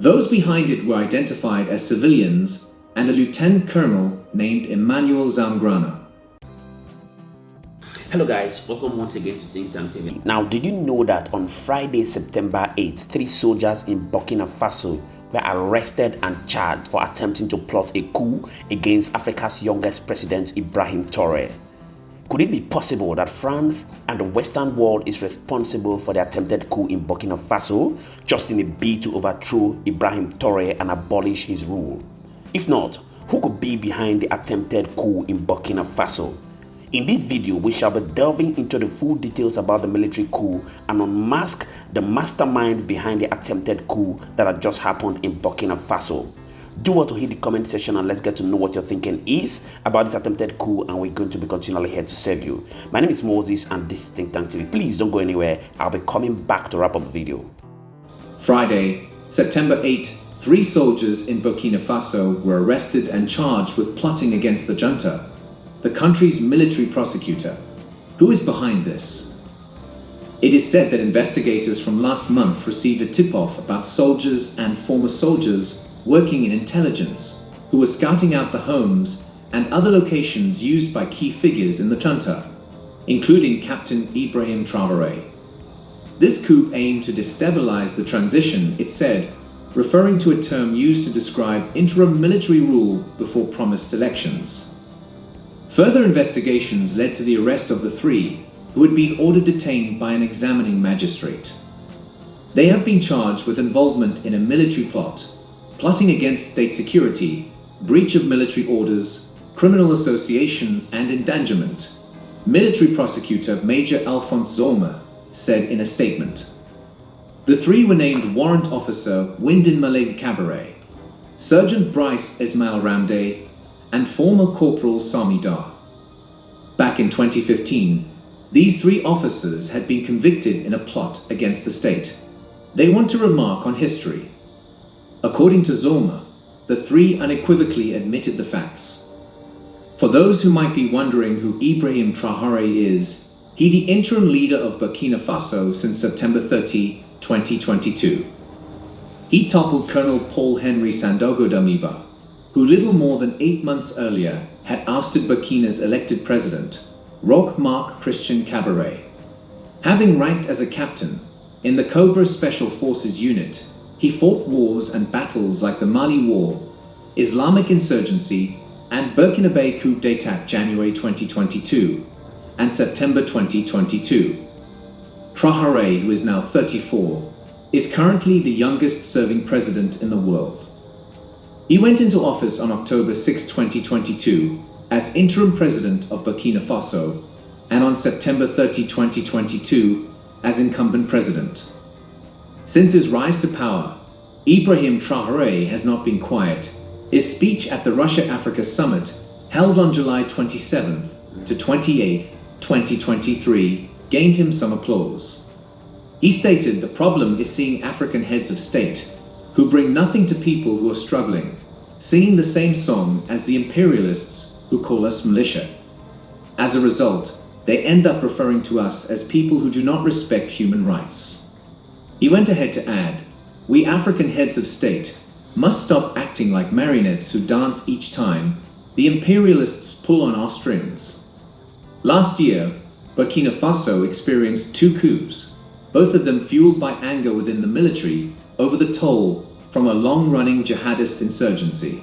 Those behind it were identified as civilians and a lieutenant colonel named Emmanuel Zamgrana. Hello guys, welcome once again to Think Tank TV. Now, did you know that on Friday, September 8th, 3 soldiers in Burkina Faso were arrested and charged for attempting to plot a coup against Africa's youngest president, Ibrahim Traore? Could it be possible that France and the Western world is responsible for the attempted coup in Burkina Faso, just in a bid to overthrow Ibrahim Traore and abolish his rule? If not, who could be behind the attempted coup in Burkina Faso? In this video, we shall be delving into the full details about the military coup and unmask the mastermind behind the attempted coup that had just happened in Burkina Faso. Do want to hit the comment section and let's get to know what your thinking is about this attempted coup, and we're going to be continually here to serve you. My name is Moses and this is Think Tank TV. Please don't go anywhere. I'll be coming back to wrap up the video. Friday, September 8th, 3 soldiers in Burkina Faso were arrested and charged with plotting against the junta, the country's military prosecutor. Who is behind this? It is said that investigators from last month received a tip-off about soldiers and former soldiers working in intelligence who were scouting out the homes and other locations used by key figures in the junta, including Captain Ibrahim Traore. This coup aimed to destabilize the transition, it said, referring to a term used to describe interim military rule before promised elections. Further investigations led to the arrest of the 3, who had been ordered detained by an examining magistrate. They have been charged with involvement in a military plot, plotting against state security, breach of military orders, criminal association, and endangerment, military prosecutor Major Alphonse Zorma said in a statement. The 3 were named Warrant Officer Windin Malade Cabaret, Sergeant Bryce Ismail Ramde, and former Corporal Sami Dar. Back in 2015, these 3 officers had been convicted in a plot against the state. They want to remark on history. According to Zorma, the 3 unequivocally admitted the facts. For those who might be wondering who Ibrahim Traore is, he the interim leader of Burkina Faso since September 30, 2022. He toppled Colonel Paul Henry Sandaogo Damiba, who little more than 8 months earlier had ousted Burkina's elected president, Roch Marc Christian Cabaret. Having ranked as a captain in the Cobra Special Forces unit, he fought wars and battles like the Mali War, Islamic insurgency, and Burkinabe coup d'état January 2022 and September 2022. Traore, who is now 34, is currently the youngest serving president in the world. He went into office on October 6, 2022 as interim president of Burkina Faso and on September 30, 2022 as incumbent president. Since his rise to power, Ibrahim Traore has not been quiet. His speech at the Russia-Africa Summit, held on July 27th to 28th, 2023, gained him some applause. He stated the problem is seeing African heads of state who bring nothing to people who are struggling, singing the same song as the imperialists who call us militia. As a result, they end up referring to us as people who do not respect human rights. He went ahead to add, we African heads of state must stop acting like marionettes who dance each time the imperialists pull on our strings. Last year, Burkina Faso experienced 2 coups, both of them fueled by anger within the military over the toll from a long-running jihadist insurgency.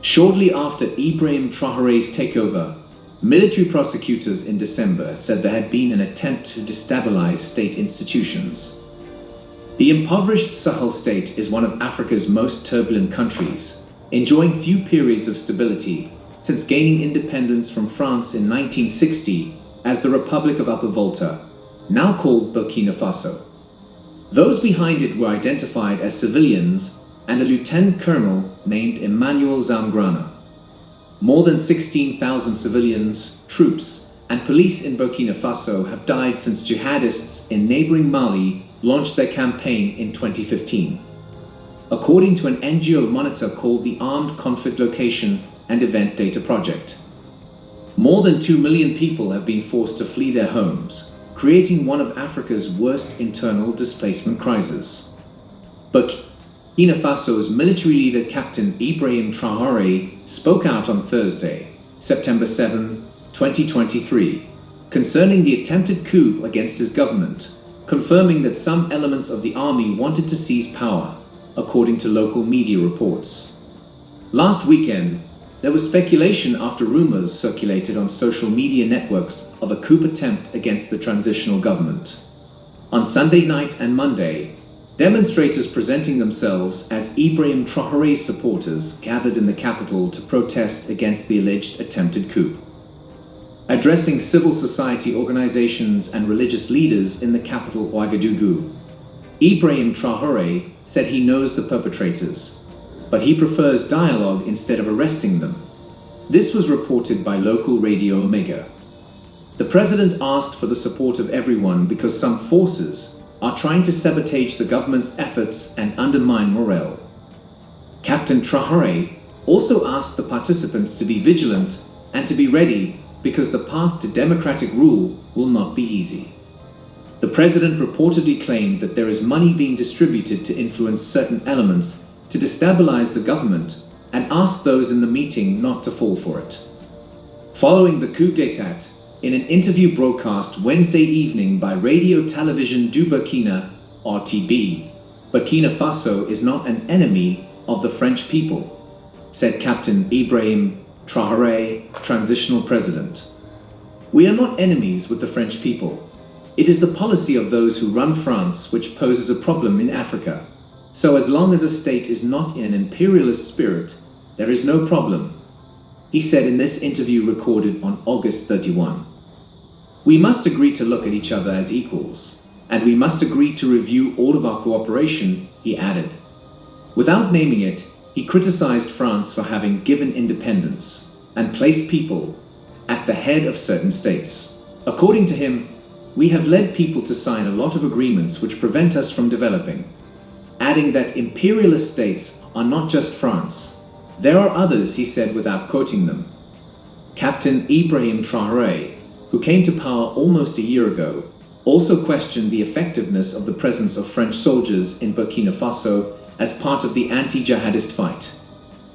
Shortly after Ibrahim Traore's takeover, military prosecutors in December said there had been an attempt to destabilize state institutions. The impoverished Sahel state is one of Africa's most turbulent countries, enjoying few periods of stability since gaining independence from France in 1960 as the Republic of Upper Volta, now called Burkina Faso. Those behind it were identified as civilians and a lieutenant colonel named Emmanuel Zamgrana. More than 16,000 civilians, troops, and police in Burkina Faso have died since jihadists in neighboring Mali launched their campaign in 2015. According to an NGO monitor called the Armed Conflict Location and Event Data Project. More than 2 million people have been forced to flee their homes, creating one of Africa's worst internal displacement crises. Burkina Faso's military leader Captain Ibrahim Traore spoke out on Thursday, September 7, 2023, concerning the attempted coup against his government, confirming that some elements of the army wanted to seize power, according to local media reports. Last weekend, there was speculation after rumors circulated on social media networks of a coup attempt against the transitional government. On Sunday night and Monday, demonstrators presenting themselves as Ibrahim Traore's supporters gathered in the capital to protest against the alleged attempted coup. Addressing civil society organizations and religious leaders in the capital Ouagadougou, Ibrahim Traore said he knows the perpetrators, but he prefers dialogue instead of arresting them. This was reported by local Radio Omega. The president asked for the support of everyone because some forces are trying to sabotage the government's efforts and undermine morale. Captain Traore also asked the participants to be vigilant and to be ready because the path to democratic rule will not be easy. The president reportedly claimed that there is money being distributed to influence certain elements to destabilize the government and asked those in the meeting not to fall for it. Following the coup d'état, in an interview broadcast Wednesday evening by Radio Television du Burkina, RTB, Burkina Faso is not an enemy of the French people, said Captain Ibrahim Traore, transitional president. We are not enemies with the French people. It is the policy of those who run France which poses a problem in Africa. So as long as a state is not in an imperialist spirit, there is no problem, he said in this interview recorded on August 31. We must agree to look at each other as equals, and we must agree to review all of our cooperation, he added. Without naming it, he criticized France for having given independence and placed people at the head of certain states. According to him, we have led people to sign a lot of agreements which prevent us from developing, adding that imperialist states are not just France. There are others, he said without quoting them. Captain Ibrahim Traore, who came to power almost a year ago, also questioned the effectiveness of the presence of French soldiers in Burkina Faso as part of the anti-jihadist fight,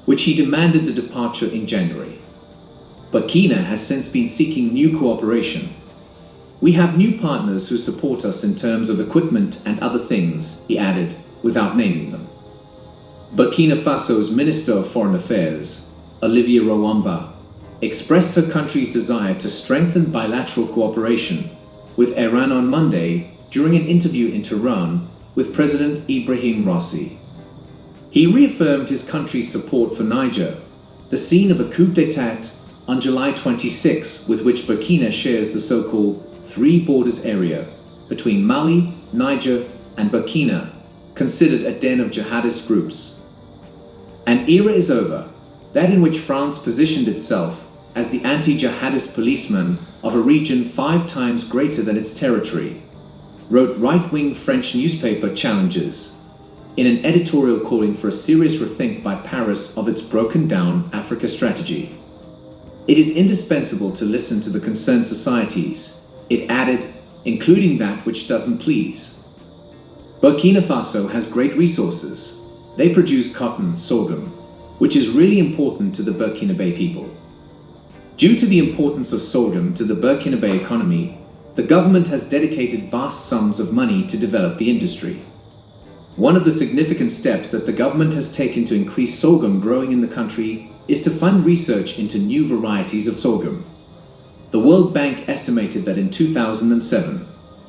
which he demanded the departure in January. Burkina has since been seeking new cooperation. We have new partners who support us in terms of equipment and other things, he added, without naming them. Burkina Faso's Minister of Foreign Affairs, Olivier Rwamba, expressed her country's desire to strengthen bilateral cooperation with Iran on Monday during an interview in Tehran with President Ibrahim Raisi. He reaffirmed his country's support for Niger, the scene of a coup d'état on July 26, with which Burkina shares the so-called Three Borders area between Mali, Niger, and Burkina, considered a den of jihadist groups. An era is over, that in which France positioned itself as the anti-jihadist policeman of a region 5 times greater than its territory, wrote right-wing French newspaper Challenges in an editorial calling for a serious rethink by Paris of its broken-down Africa strategy. It is indispensable to listen to the concerned societies, it added, including that which doesn't please. Burkina Faso has great resources. They produce cotton, sorghum, which is really important to the Burkinabe people. Due to the importance of sorghum to the Burkinabe economy, the government has dedicated vast sums of money to develop the industry. One of the significant steps that the government has taken to increase sorghum growing in the country is to fund research into new varieties of sorghum. The World Bank estimated that in 2007,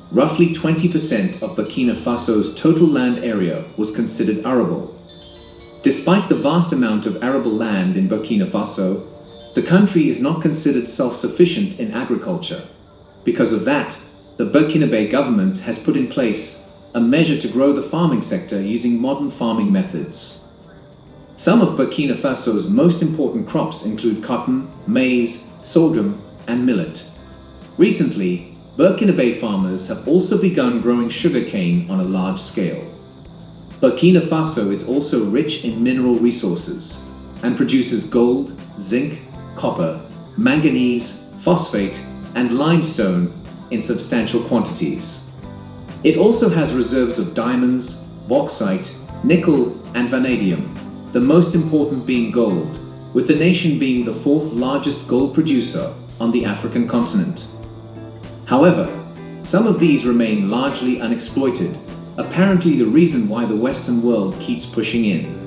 roughly 20% of Burkina Faso's total land area was considered arable. Despite the vast amount of arable land in Burkina Faso, the country is not considered self-sufficient in agriculture. Because of that, the Burkinabe government has put in place a measure to grow the farming sector using modern farming methods. Some of Burkina Faso's most important crops include cotton, maize, sorghum, and millet. Recently, Burkinabe farmers have also begun growing sugarcane on a large scale. Burkina Faso is also rich in mineral resources and produces gold, zinc, copper, manganese, phosphate, and limestone in substantial quantities. It also has reserves of diamonds, bauxite, nickel, and vanadium, the most important being gold, with the nation being the fourth largest gold producer on the African continent. However, some of these remain largely unexploited, apparently the reason why the Western world keeps pushing in.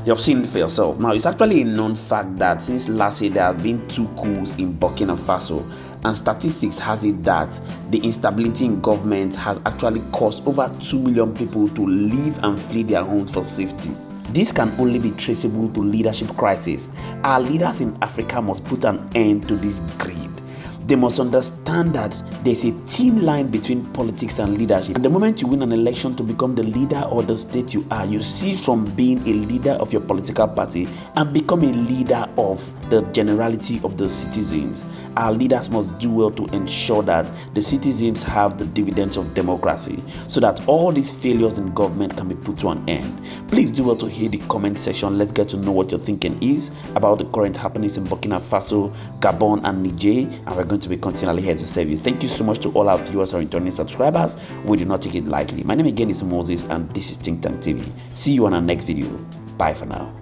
You've seen it for yourself. Now, it's actually a known fact that since last year there have been 2 coups in Burkina Faso, and statistics has it that the instability in government has actually caused over 2 million people to leave and flee their homes for safety. This can only be traceable to leadership crisis. Our leaders in Africa must put an end to this greed. They must understand that there's a thin line between politics and leadership. And the moment you win an election to become the leader or the state you are, you cease from being a leader of your political party and become a leader of the generality of the citizens. Our leaders must do well to ensure that the citizens have the dividends of democracy, so that all these failures in government can be put to an end. Please do well to hit the comment section. Let's get to know what your thinking is about the current happenings in Burkina Faso, Gabon, and Niger, and we're going to be continually here to serve you. Thank you so much to all our viewers and returning subscribers. We do not take it lightly. My name again is Moses, and this is Think Tank TV. See you on our next video. Bye for now.